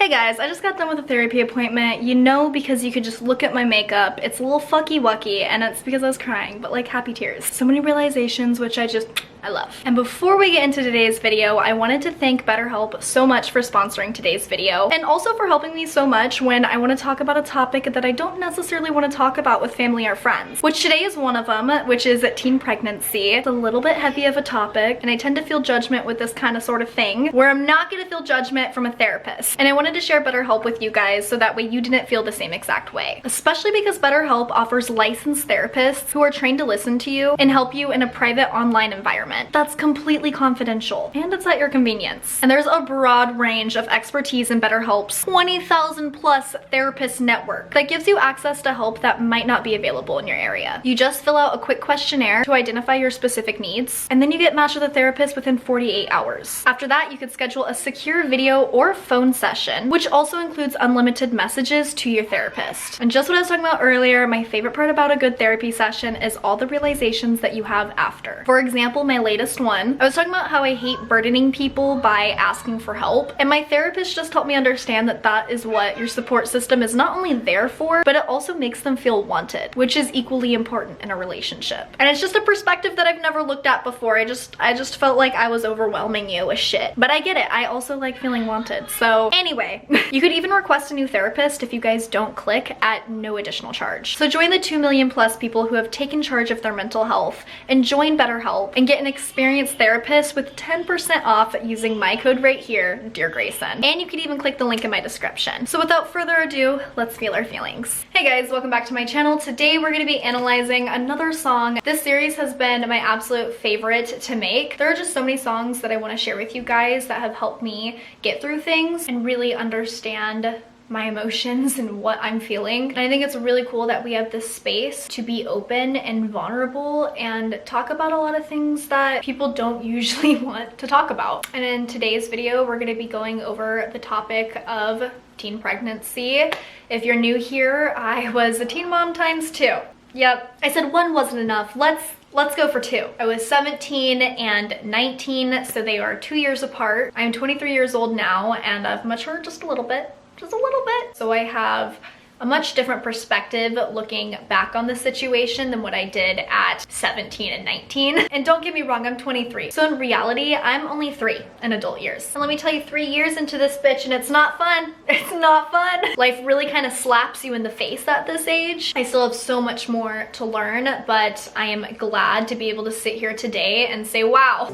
Hey guys, I just got done with a therapy appointment. You know, because you could just look at my makeup. It's a little fucky wucky, and it's because I was crying, but like happy tears. So many realizations, which I love. And before we get into today's video, I wanted to thank BetterHelp so much for sponsoring today's video, and also for helping me so much when I want to talk about a topic that I don't necessarily want to talk about with family or friends, which today is one of them, which is teen pregnancy. It's a little bit heavy of a topic, and I tend to feel judgment with this kind of sort of thing, where I'm not going to feel judgment from a therapist. And I wanted to share BetterHelp with you guys so that way you didn't feel the same exact way, especially because BetterHelp offers licensed therapists who are trained to listen to you and help you in a private online environment that's completely confidential, and it's at your convenience. And there's a broad range of expertise in BetterHelp's 20,000 plus therapist network that gives you access to help that might not be available in your area. You just fill out a quick questionnaire to identify your specific needs, and then you get matched with a therapist within 48 hours. After that, you could schedule a secure video or phone session, which also includes unlimited messages to your therapist. And just what I was talking about earlier, my favorite part about a good therapy session is all the realizations that you have after. For example, my latest one, I was talking about how I hate burdening people by asking for help, and my therapist just helped me understand that that is what your support system is not only there for, but it also makes them feel wanted, which is equally important in a relationship. And it's just a perspective that I've never looked at before. I just felt like I was overwhelming you with shit. But I get it. I also like feeling wanted. So anyway, you could even request a new therapist if you guys don't click at no additional charge. So join the 2 million plus people who have taken charge of their mental health and join BetterHelp and get an experienced therapist with 10% off using my code right here, deargreyson. And you can even click the link in my description. So without further ado, let's feel our feelings. Hey guys, welcome back to my channel. Today we're going to be analyzing another song. This series has been my absolute favorite to make. There are just so many songs that I want to share with you guys that have helped me get through things and really understand my emotions and what I'm feeling. And I think it's really cool that we have this space to be open and vulnerable and talk about a lot of things that people don't usually want to talk about. And in today's video, we're going to be going over the topic of teen pregnancy. If you're new here, I was a teen mom times 2. Yep, I said one wasn't enough. Let's go for 2. I was 17 and 19, so they are 2 years apart. I'm 23 years old now, and I've matured just a little bit. So I have a much different perspective looking back on the situation than what I did at 17 and 19. And don't get me wrong, I'm 23. So in reality, I'm only 3 in adult years. And let me tell you, 3 years into this bitch, and it's not fun. It's not fun. Life really kind of slaps you in the face at this age. I still have so much more to learn, but I am glad to be able to sit here today and say, wow,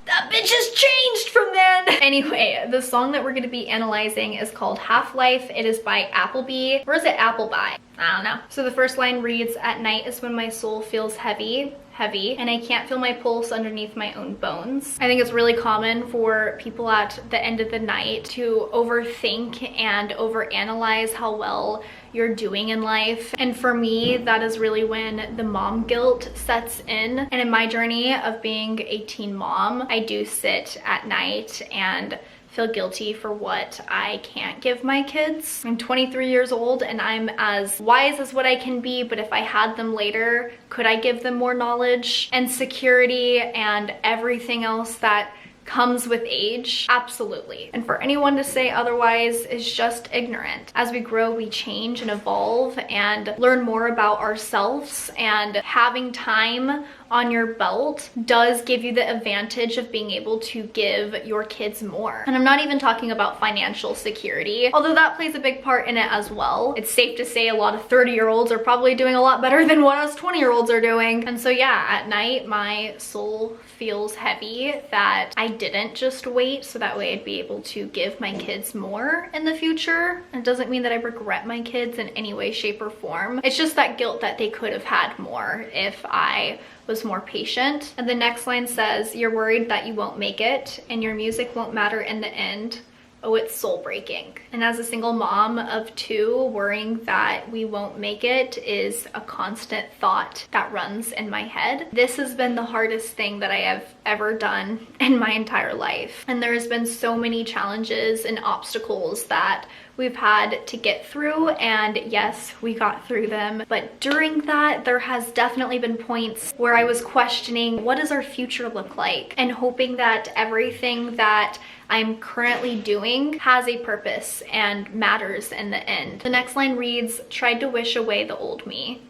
that bitch has changed from then. Anyway, the song that we're going to be analyzing is called Half-Life. It is by Appleby. Or is it Appleby? I don't know. So the first line reads, "At night is when my soul feels heavy, and I can't feel my pulse underneath my own bones." I think it's really common for people at the end of the night to overthink and overanalyze how well you're doing in life. And for me, that is really when the mom guilt sets in. And in my journey of being a teen mom, I do sit at night and feel guilty for what I can't give my kids. I'm 23 years old and I'm as wise as what I can be, but if I had them later, could I give them more knowledge and security and everything else that comes with age? Absolutely. And for anyone to say otherwise is just ignorant. As we grow, we change and evolve and learn more about ourselves, and having time on your belt does give you the advantage of being able to give your kids more. And I'm not even talking about financial security, although that plays a big part in it as well. It's safe to say a lot of 30-year-olds are probably doing a lot better than what us 20-year-olds are doing. And so yeah, at night, my soul feels heavy that I didn't just wait so that way I'd be able to give my kids more in the future. It doesn't mean that I regret my kids in any way, shape, or form. It's just that guilt that they could have had more if I was more patient. And the next line says, "You're worried that you won't make it and your music won't matter in the end. Oh, it's soul breaking." And as a single mom of 2, worrying that we won't make it is a constant thought that runs in my head. This has been the hardest thing that I have ever done in my entire life. And there has been so many challenges and obstacles that we've had to get through, and yes, we got through them. But during that, there has definitely been points where I was questioning, what does our future look like? And hoping that everything that I'm currently doing has a purpose and matters in the end. The next line reads, tried to wish away the old me.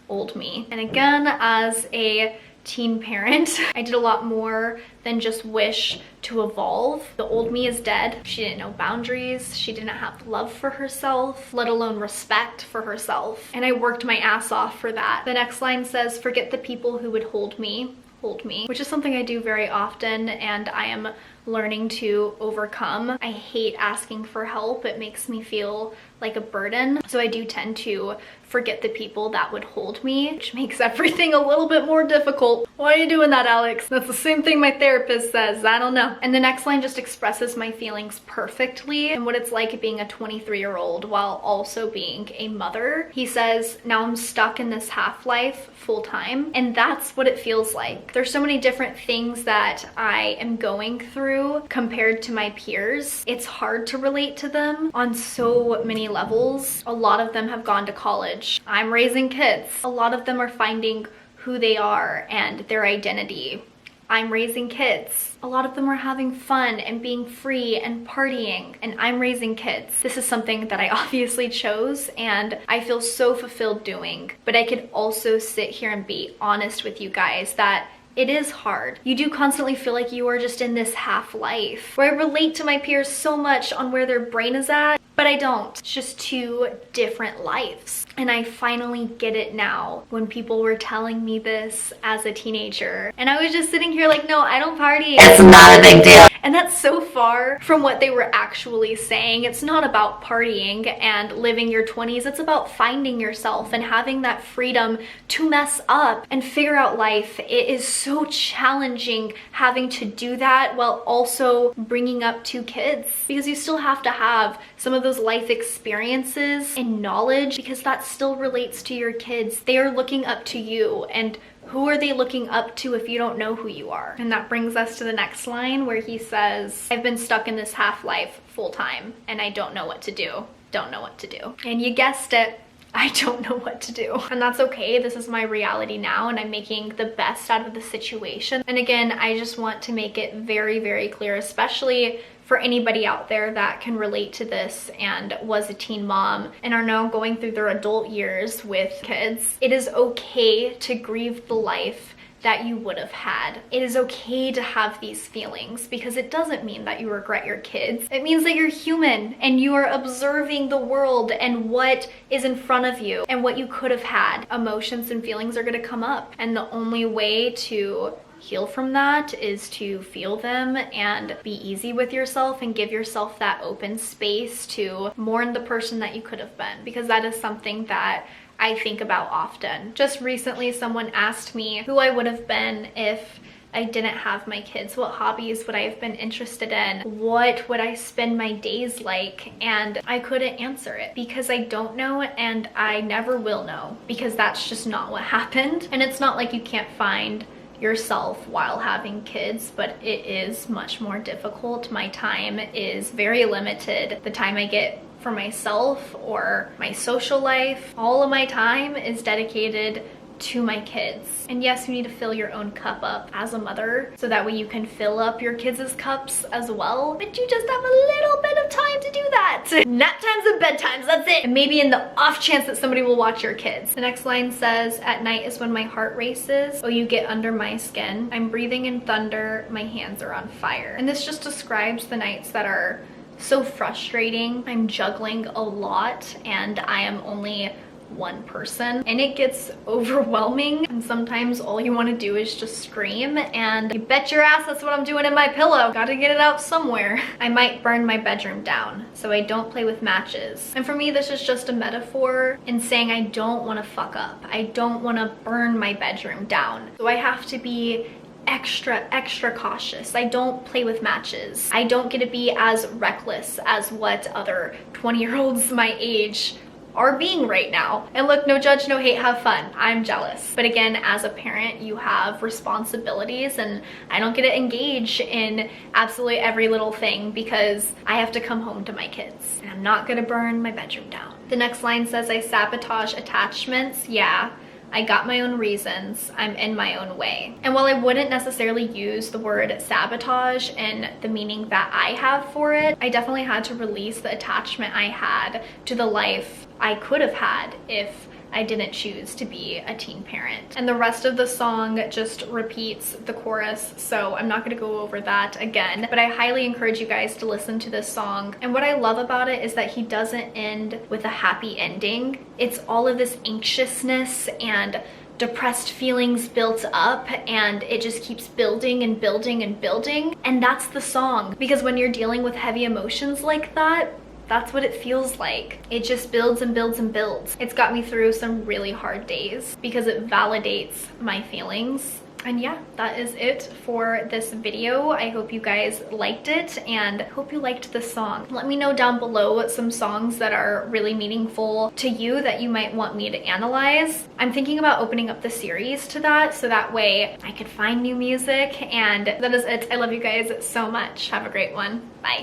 Old me. And again, as a teen parent, I did a lot more than just wish to evolve. The old me is dead. She didn't know boundaries. She didn't have love for herself, let alone respect for herself. And I worked my ass off for that. The next line says, forget the people who would hold me, which is something I do very often, and I am learning to overcome. I hate asking for help. It makes me feel like a burden. So I do tend to forget the people that would hold me, which makes everything a little bit more difficult. Why are you doing that, Alex? That's the same thing my therapist says. I don't know. And the next line just expresses my feelings perfectly and what it's like being a 23-year-old while also being a mother. He says, now I'm stuck in this half-life full time, and that's what it feels like. There's so many different things that I am going through compared to my peers. It's hard to relate to them on so many levels. A lot of them have gone to college. I'm raising kids. A lot of them are finding who they are and their identity. I'm raising kids. A lot of them are having fun and being free and partying, and I'm raising kids. This is something that I obviously chose and I feel so fulfilled doing. But I could also sit here and be honest with you guys that it is hard. You do constantly feel like you are just in this half life where I relate to my peers so much on where their brain is at, but I don't. It's just two different lives. And I finally get it now when people were telling me this as a teenager. And I was just sitting here like, no, I don't party. It's not a big deal. And that's so far from what they were actually saying. It's not about partying and living your 20s. It's about finding yourself and having that freedom to mess up and figure out life. It is so challenging having to do that while also bringing up two kids, because you still have to have some of those life experiences and knowledge, because that still relates to your kids. They are looking up to you, and who are they looking up to if you don't know who you are? And that brings us to the next line where he says, I've been stuck in this half-life full time and I don't know what to do. Don't know what to do. And you guessed it, I don't know what to do. And that's okay. This is my reality now, and I'm making the best out of the situation. And again, I just want to make it very, very clear, especially for anybody out there that can relate to this and was a teen mom and are now going through their adult years with kids. It is okay to grieve the life that you would have had. It is okay to have these feelings, because it doesn't mean that you regret your kids. It means that you're human and you are observing the world and what is in front of you and what you could have had. Emotions and feelings are gonna come up, and the only way to heal from that is to feel them and be easy with yourself and give yourself that open space to mourn the person that you could have been, because that is something that I think about often. Just recently, someone asked me who I would have been if I didn't have my kids. What hobbies would I have been interested in? What would I spend my days like? And I couldn't answer it because I don't know, and I never will know, because that's just not what happened. And it's not like you can't find yourself while having kids, but it is much more difficult. My time is very limited. The time I get for myself or my social life, all of my time is dedicated to my kids. And yes, you need to fill your own cup up as a mother, so that way you can fill up your kids' cups as well, but you just have a little bit of time to do that. Nap times and bedtimes, that's it. And maybe in the off chance that somebody will watch your kids. The next line says, at night is when my heart races. Oh, you get under my skin. I'm breathing in thunder. My hands are on fire. And this just describes the nights that are so frustrating. I'm juggling a lot and I am only one person, and it gets overwhelming, and sometimes all you want to do is just scream, and you bet your ass that's what I'm doing in my pillow. Gotta get it out somewhere. I might burn my bedroom down, so I don't play with matches. And for me, this is just a metaphor in saying I don't want to fuck up. I don't want to burn my bedroom down, so I have to be extra cautious. I don't play with matches. I don't get to be as reckless as what other 20-year-olds my age are being right now. And look, no judge, no hate, have fun. I'm jealous. But again, as a parent, you have responsibilities, and I don't get to engage in absolutely every little thing because I have to come home to my kids. And I'm not gonna burn my bedroom down. The next line says, I sabotage attachments. Yeah, I got my own reasons. I'm in my own way. And while I wouldn't necessarily use the word sabotage in the meaning that I have for it, I definitely had to release the attachment I had to the life I could have had if I didn't choose to be a teen parent. And the rest of the song just repeats the chorus, so I'm not gonna go over that again, but I highly encourage you guys to listen to this song. And what I love about it is that he doesn't end with a happy ending. It's all of this anxiousness and depressed feelings built up, and it just keeps building and building and building. And that's the song, because when you're dealing with heavy emotions like that, that's what it feels like. It just builds and builds and builds. It's got me through some really hard days because it validates my feelings. And yeah, that is it for this video. I hope you guys liked it and hope you liked the song. Let me know down below some songs that are really meaningful to you that you might want me to analyze. I'm thinking about opening up the series to that, so that way I could find new music. And that is it. I love you guys so much. Have a great one. Bye.